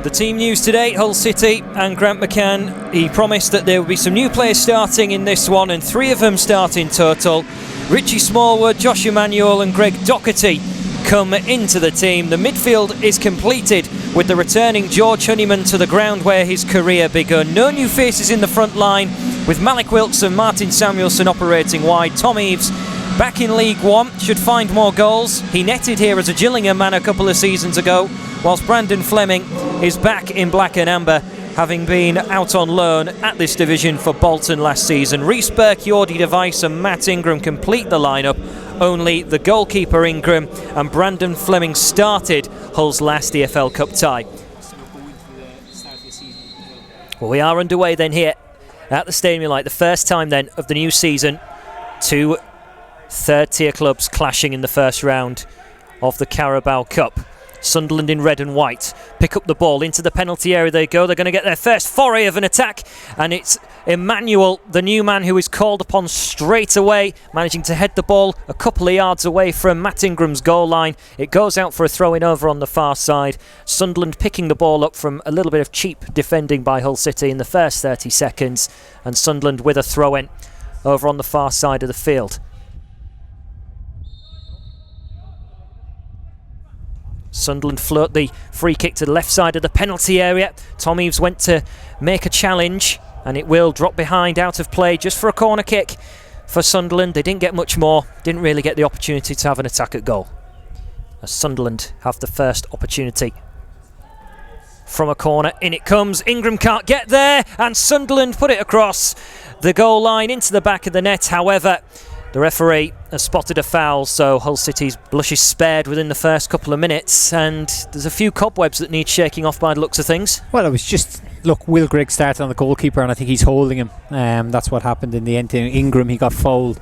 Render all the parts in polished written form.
The team news today, Hull City and Grant McCann. He promised that there would be some new players starting in this one, and 3 of them start in total. Richie Smallwood, Josh Emanuel and Greg Docherty come into the team. The midfield is completed with the returning George Honeyman to the ground where his career begun. No new faces in the front line, with Malik Wilkes and Martin Samuelson operating wide. Tom Eaves, back in League One, should find more goals. He netted here as a Gillingham man a couple of seasons ago, whilst Brandon Fleming is back in black and amber, having been out on loan at this division for Bolton last season. Rhys Burke, Jordi Device and Matt Ingram complete the lineup. Only the goalkeeper Ingram and Brandon Fleming started Hull's last EFL Cup tie. Well, we are underway then here at the Stadium Light, the first time then of the new season. 2 third-tier clubs clashing in the first round of the Carabao Cup. Sunderland in red and white pick up the ball into the penalty area. They go. They're going to get their first foray of an attack, and it's Emmanuel, the new man, who is called upon straight away, managing to head the ball a couple of yards away from Matt Ingram's goal line. It goes out for a throw-in over on the far side. Sunderland picking the ball up from a little bit of cheap defending by Hull City in the first 30 seconds, and Sunderland with a throw-in over on the far side of the field. Sunderland float the free kick to the left side of the penalty area. Tom Eaves went to make a challenge, and it will drop behind, out of play, just for a corner kick for Sunderland. They didn't get much more, didn't really get the opportunity to have an attack at goal, as Sunderland have the first opportunity from a corner. In it comes. Ingram can't get there, and Sunderland put it across the goal line into the back of the net. However, the referee has spotted a foul, so Hull City's blush is spared within the first couple of minutes, and there's a few cobwebs that need shaking off by the looks of things. Well, it was just, look, Will Grigg started on the goalkeeper, and I think he's holding him. That's what happened in the end. Ingram, he got fouled,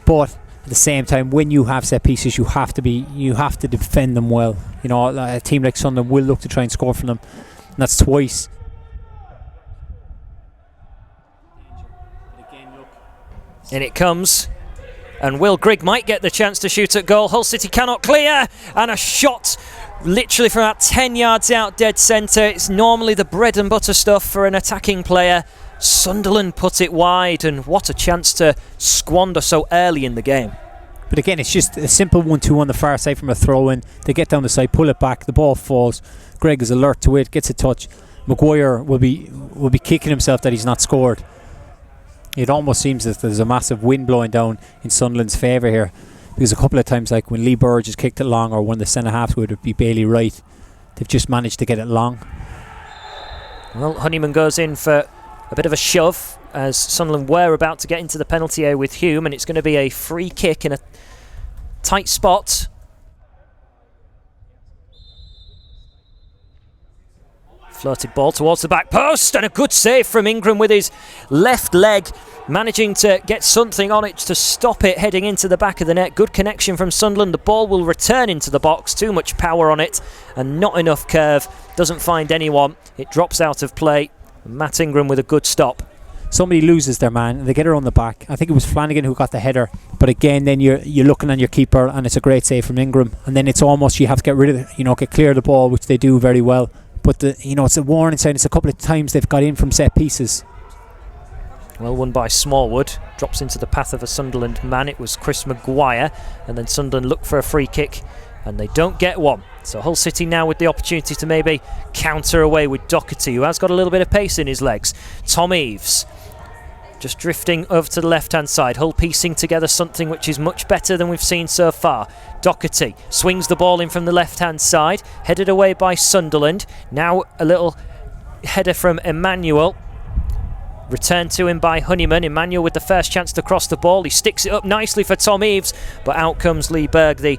but at the same time, when you have set pieces, you have to defend them well. You know, a team like Sunderland will look to try and score from them, and that's twice. In it comes. And Will Grigg might get the chance to shoot at goal. Hull City cannot clear, and a shot literally from about 10 yards out, dead centre. It's normally the bread and butter stuff for an attacking player. Sunderland put it wide, and what a chance to squander so early in the game. But again, it's just a simple 1-2 on the far side from a throw-in. They get down the side, pull it back, the ball falls. Grigg is alert to it, gets a touch. Maguire will be kicking himself that he's not scored. It almost seems that there's a massive wind blowing down in Sunderland's favour here, because a couple of times, like when Lee Burge has kicked it long, or when the centre-halves would be Bailey Wright, they've just managed to get it long. Well, Honeyman goes in for a bit of a shove, as Sunderland were about to get into the penalty area with Hume, and it's going to be a free kick in a tight spot. Floated ball towards the back post, and a good save from Ingram with his left leg, managing to get something on it to stop it heading into the back of the net. Good connection from Sunderland. The ball will return into the box. Too much power on it and not enough curve. Doesn't find anyone. It drops out of play. Matt Ingram with a good stop. Somebody loses their man and they get her on the back. I think it was Flanagan who got the header, but again, then you're looking on your keeper, and it's a great save from Ingram, and then it's almost you have to get rid of it, get clear of the ball, which they do very well. But it's a warning sign. It's a couple of times they've got in from set pieces. Well won by Smallwood. Drops into the path of a Sunderland man. It was Chris Maguire, and then Sunderland look for a free kick, and they don't get one. So Hull City now with the opportunity to maybe counter away with Docherty, who has got a little bit of pace in his legs. Tom Eaves just drifting over to the left-hand side. Hull piecing together something which is much better than we've seen so far. Docherty swings the ball in from the left-hand side, headed away by Sunderland. Now a little header from Emmanuel. Returned to him by Honeyman. Emmanuel with the first chance to cross the ball. He sticks it up nicely for Tom Eaves, but out comes Lee Berg, the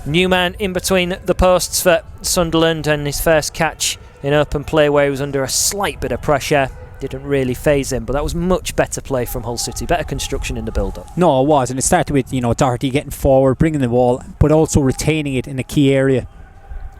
new man in between the posts for Sunderland, and his first catch in open play where he was under a slight bit of pressure. Didn't really faze him, but that was much better play from Hull City, better construction in the build-up. No, it was, and it started with Doherty getting forward, bringing the ball, but also retaining it in a key area.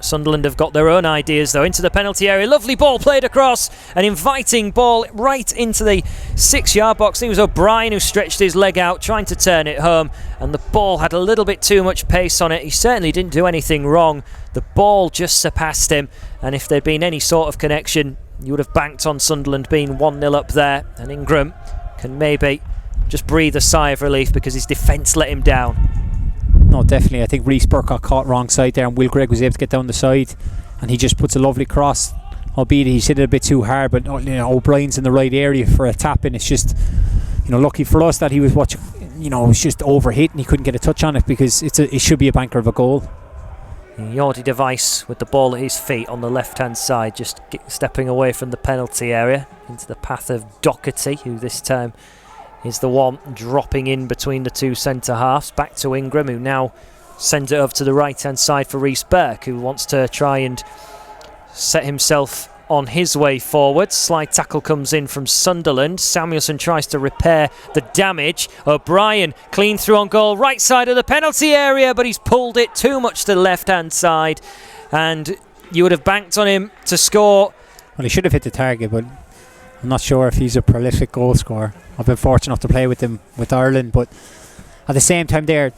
Sunderland have got their own ideas though. Into the penalty area, lovely ball played across, an inviting ball right into the 6-yard box. I think it was O'Brien who stretched his leg out trying to turn it home, and the ball had a little bit too much pace on it. He certainly didn't do anything wrong. The ball just surpassed him, and if there'd been any sort of connection, you would have banked on Sunderland being 1-0 up there, and Ingram can maybe just breathe a sigh of relief because his defence let him down. No, definitely. I think Reece Burke got caught wrong side there, and Will Gregg was able to get down the side, and he just puts a lovely cross, albeit he hit it a bit too hard. But O'Brien's in the right area for a tap in. It's just, lucky for us that he was watching. It was just overhit and he couldn't get a touch on it, because it should be a banker of a goal. Jordi Device with the ball at his feet on the left hand side, just stepping away from the penalty area into the path of Doherty, who this time is the one dropping in between the two centre halves. Back to Ingram, who now sends it over to the right hand side for Reece Burke, who wants to try and set himself on his way forward. Slide tackle comes in from Sunderland. Samuelson tries to repair the damage. O'Brien clean through on goal, right side of the penalty area, but he's pulled it too much to the left hand side, and you would have banked on him to score. Well, he should have hit the target, but I'm not sure if he's a prolific goal scorer. I've been fortunate enough to play with him with Ireland, but at the same time there,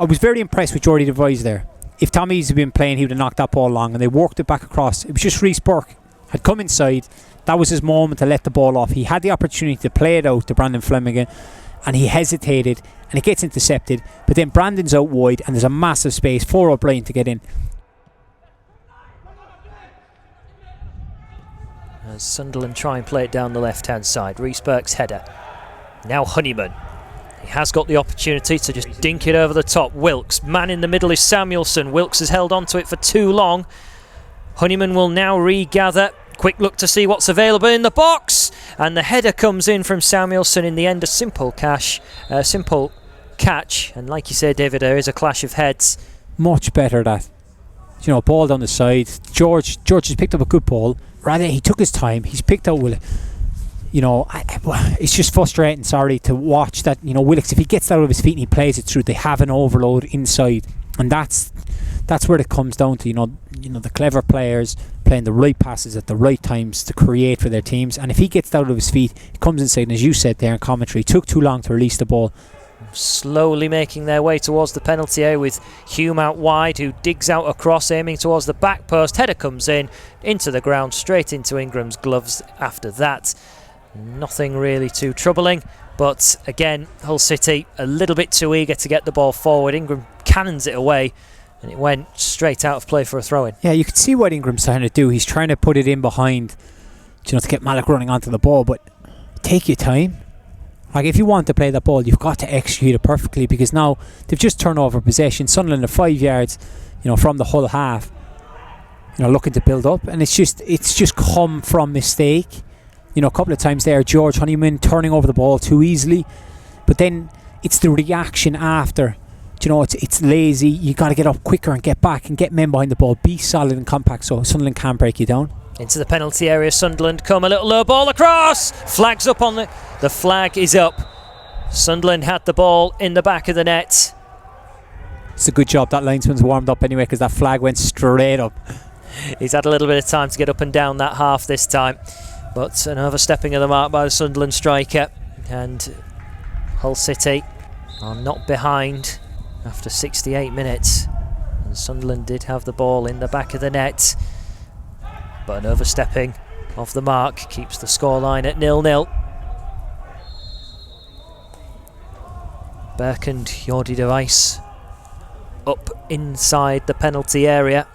I was very impressed with Jordi Device there. If Tommy's had been playing, he would have knocked that ball long, and they worked it back across. It was just Reece Burke had come inside. That was his moment to let the ball off. He had the opportunity to play it out to Brandon Flanagan, and he hesitated, and it gets intercepted. But then Brandon's out wide, and there's a massive space for O'Brien to get in. As Sunderland try and play it down the left hand side, Reece Burke's header. Now Honeyman. He has got the opportunity to just dink it over the top. Wilkes, man in the middle is Samuelson. Wilkes has held on to it for too long. Honeyman will now regather. Quick look to see what's available in the box, and the header comes in from Samuelson. In the end, a simple catch, and like you say, David, there is a clash of heads. Much better that. Ball down the side. George has picked up a good ball. Rather, he took his time. He's picked out Willock. It's just frustrating, to watch that. Willock, if he gets that out of his feet and he plays it through, they have an overload inside, and that's where it comes down to. The clever players playing the right passes at the right times to create for their teams. And if he gets that out of his feet, he comes inside, and as you said there in commentary, took too long to release the ball. Slowly making their way towards the penalty area with Hume out wide, who digs out across, aiming towards the back post. Header comes in into the ground, straight into Ingram's gloves after that. Nothing really too troubling, but again, Hull City a little bit too eager to get the ball forward. Ingram cannons it away, and it went straight out of play for a throw-in. Yeah, you can see what Ingram's trying to do. He's trying to put it in behind, to get Malik running onto the ball, but take your time. If you want to play that ball, you've got to execute it perfectly, because now they've just turned over possession. Sunderland are 5 yards, from the Hull half, looking to build up, and it's just come from mistake. A couple of times there, George Honeyman turning over the ball too easily, but then it's the reaction after. It's lazy. You got to get up quicker and get back and get men behind the ball. Be solid and compact so Sunderland can't break you down. Into the penalty area, Sunderland come, a little low ball across. Flag's up on the flag is up. Sunderland had the ball in the back of the net. It's a good job that linesman's warmed up anyway, because that flag went straight up. He's had a little bit of time to get up and down that half this time, but an overstepping of the mark by the Sunderland striker, and Hull City are not behind after 68 minutes, and Sunderland did have the ball in the back of the net, but an overstepping of the mark keeps the scoreline at 0-0. Burke and Jordi Device up inside the penalty area.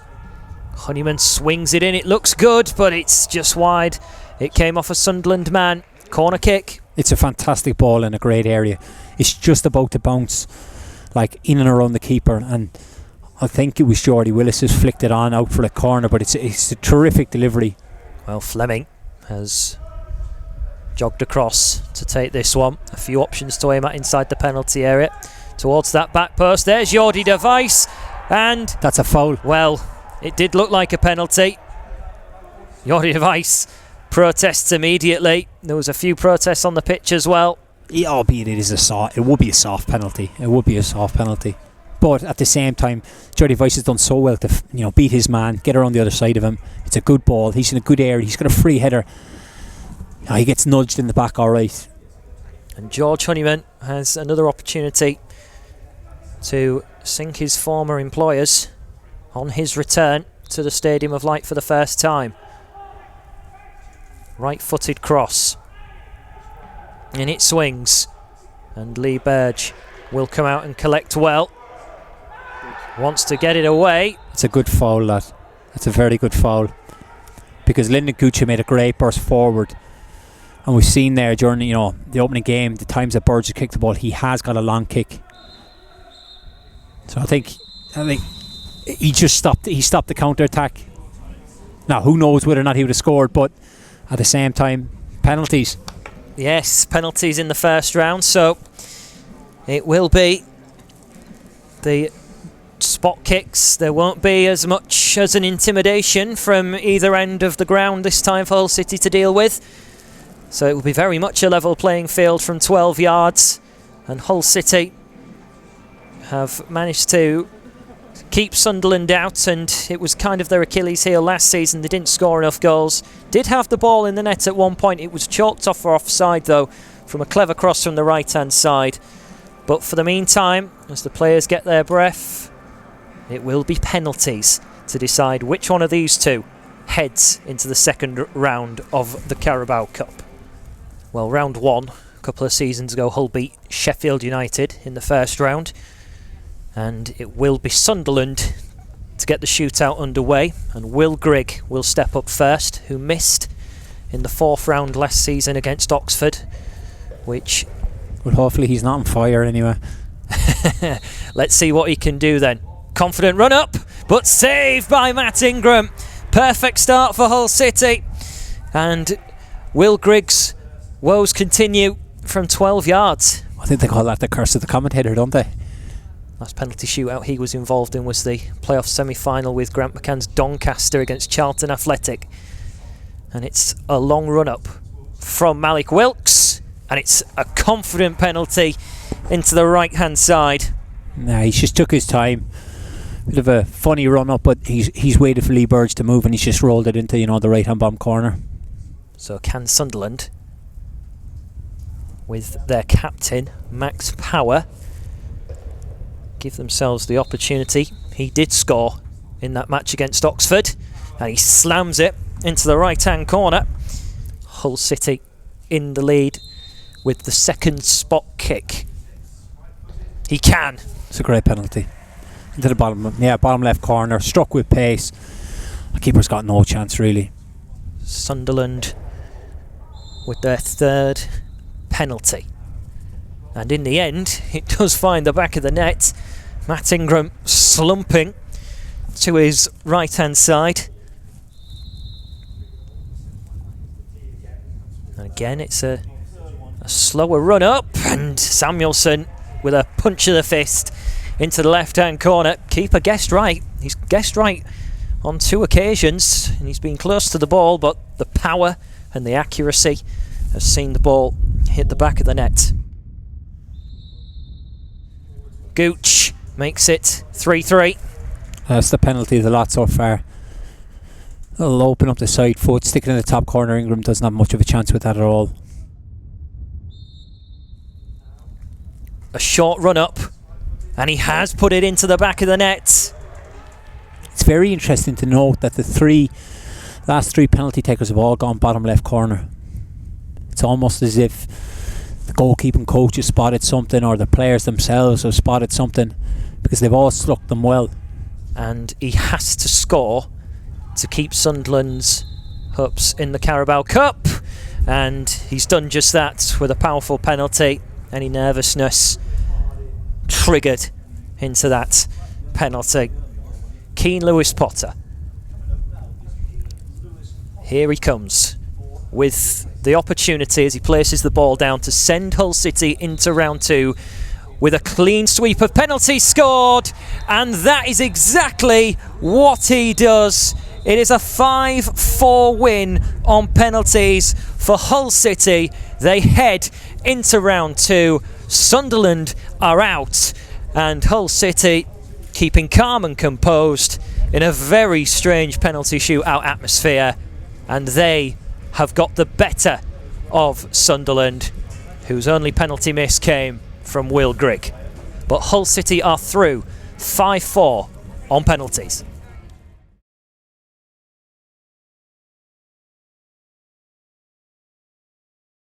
Honeyman swings it in, it looks good, but it's just wide. It came off a Sunderland man. Corner kick. It's a fantastic ball in a great area. It's just about to bounce in and around the keeper, and I think it was Jordy Willis who's flicked it on out for a corner, but it's a terrific delivery. Well, Fleming has jogged across to take this one. A few options to aim at inside the penalty area. Towards that back post, there's Jordi Device, and that's a foul. Well, it did look like a penalty. Jordi Device protests immediately. There was a few protests on the pitch as well. Albeit it would be a soft penalty. It would be a soft penalty. But at the same time, Jordy Weiss has done so well to beat his man, get around the other side of him. It's a good ball. He's in a good area. He's got a free header. He gets nudged in the back all right. And George Honeyman has another opportunity to sink his former employers on his return to the Stadium of Light for the first time. Right-footed cross. And it swings. And Lee Burge will come out and collect well. Wants to get it away. It's a good foul, lad. It's a very good foul. Because Lyndon Gucci made a great burst forward. And we've seen there during the opening game, the times that Burge has kicked the ball, he has got a long kick. So I think he just stopped the counter-attack. Now, who knows whether or not he would have scored, but at the same time, penalties. Yes, penalties in the first round, so it will be the spot kicks. There won't be as much as an intimidation from either end of the ground this time for Hull City to deal with. So it will be very much a level playing field from 12 yards, and Hull City have managed to keep Sunderland out, and it was kind of their Achilles heel last season. They didn't score enough goals. Did have the ball in the net at one point. It was chalked off for offside though, from a clever cross from the right hand side. But for the meantime, as the players get their breath, it will be penalties to decide which one of these two heads into the second round of the Carabao Cup. Well, round one, a couple of seasons ago, Hull beat Sheffield United in the first round. And it will be Sunderland to get the shootout underway. And Will Grigg will step up first, who missed in the fourth round last season against Oxford. Which... well, hopefully he's not on fire anyway. Let's see what he can do then. Confident run up, but saved by Matt Ingram. Perfect start for Hull City. And Will Grigg's woes continue from 12 yards. I think they call that the curse of the commentator, don't they? Last penalty shootout he was involved in was the playoff semi-final with Grant McCann's Doncaster against Charlton Athletic. And it's a long run-up from Malik Wilkes, and it's a confident penalty into the right-hand side. Nah, he just took his time. Bit of a funny run-up, but he's waited for Lee Burge to move, and he's just rolled it into the right-hand bottom corner. So can Sunderland, with their captain Max Power, give themselves the opportunity? He did score in that match against Oxford, and he slams it into the right-hand corner. Hull City in the lead with the second spot kick. He can. It's a great penalty. Into the bottom left corner, struck with pace. The keeper's got no chance really. Sunderland with their third penalty. And in the end, it does find the back of the net. Matt Ingram slumping to his right-hand side. And again, it's a slower run-up. And Samuelson with a punch of the fist into the left-hand corner. Keeper guessed right. He's guessed right on two occasions. And he's been close to the ball, but the power and the accuracy has seen the ball hit the back of the net. Gooch makes it 3-3. That's the penalty of the lot so far. It'll open up the side foot, sticking in the top corner. Ingram doesn't have much of a chance with that at all. A short run up, and he has put it into the back of the net. It's very interesting to note that the last three penalty takers have all gone bottom left corner. It's almost as if the goalkeeping coach has spotted something, or the players themselves have spotted something, because they've all struck them well. And he has to score to keep Sunderland's hopes in the Carabao Cup, and he's done just that with a powerful penalty. Any nervousness triggered into that penalty. Keane Lewis Potter, here he comes with the opportunity as he places the ball down to send Hull City into round two with a clean sweep of penalties scored, and that is exactly what he does. It is a 5-4 win on penalties for Hull City. They head into round two. Sunderland are out, and Hull City keeping calm and composed in a very strange penalty shootout atmosphere, and they have got the better of Sunderland, whose only penalty miss came from Will Grigg. But Hull City are through 5-4 on penalties.